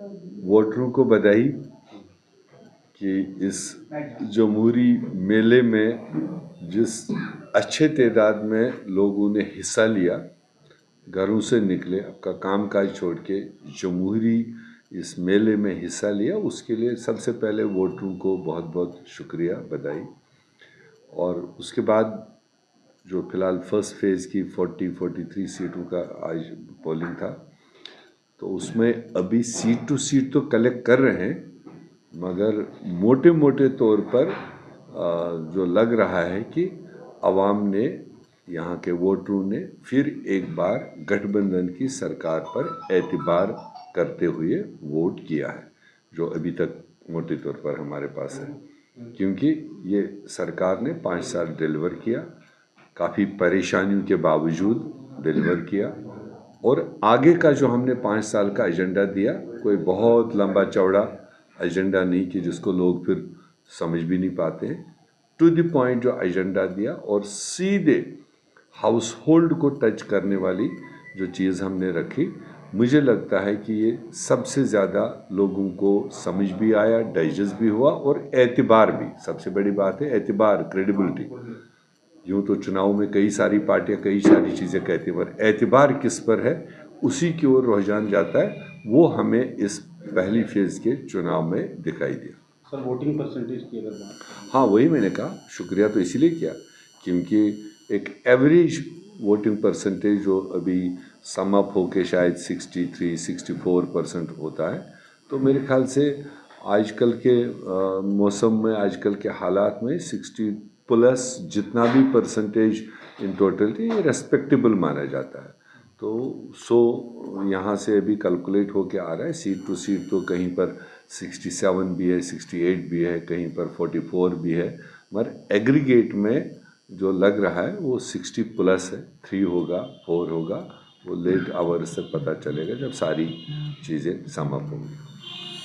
वोटरों को बधाई कि इस जमहूरी मेले में जिस अच्छे तादाद में लोगों ने हिस्सा लिया, घरों से निकले, आपका काम काज छोड़ के जमहूरी इस मेले में हिस्सा लिया, उसके लिए सबसे पहले वोटरों को बहुत बहुत शुक्रिया, बधाई। और उसके बाद जो फ़िलहाल फर्स्ट फेज़ की 43 सीटों का आज पोलिंग था, तो उसमें अभी सीट टू सीट तो कलेक्ट कर रहे हैं, मगर मोटे मोटे तौर पर जो लग रहा है कि अवाम ने, यहाँ के वोटरों ने फिर एक बार गठबंधन की सरकार पर एतबार करते हुए वोट किया है, जो अभी तक मोटे तौर पर हमारे पास है, क्योंकि ये सरकार ने 5 साल डिलीवर किया, काफ़ी परेशानियों के बावजूद डिलीवर किया। और आगे का जो हमने 5 साल का एजेंडा दिया, कोई बहुत लंबा चौड़ा एजेंडा नहीं कि जिसको लोग फिर समझ भी नहीं पाते हैं, टू द पॉइंट जो एजेंडा दिया और सीधे हाउस होल्ड को टच करने वाली जो चीज़ हमने रखी, मुझे लगता है कि ये सबसे ज़्यादा लोगों को समझ भी आया, डाइजेस्ट भी हुआ और एतबार भी, सबसे बड़ी बात है एतबार, क्रेडिबिलिटी। यूँ तो चुनाव में कई सारी पार्टियां कई सारी चीज़ें कहती हैं, पर एतबार किस पर है उसी की ओर रुझान जाता है, वो हमें इस पहली फेज़ के चुनाव में दिखाई दिया। सर, वोटिंग परसेंटेज की अगर बात करें, हाँ, वही मैंने कहा, शुक्रिया तो इसीलिए किया क्योंकि एक एवरेज वोटिंग परसेंटेज जो अभी सम अप होके शायद 63-64% होता है, तो मेरे ख्याल से आजकल के मौसम में, आजकल के हालात में 60+ जितना भी परसेंटेज इन टोटलिटी ये रेस्पेक्टेबल माना जाता है। तो यहाँ से अभी कैलकुलेट होके आ रहा है, सीट टू सीट तो कहीं पर 67 भी है, 68 भी है, कहीं पर 44 भी है, मगर एग्रीगेट में जो लग रहा है वो 60+ है। 3 होगा, 4 होगा, वो लेट आवर्स से पता चलेगा जब सारी चीज़ें सम अप होंगी।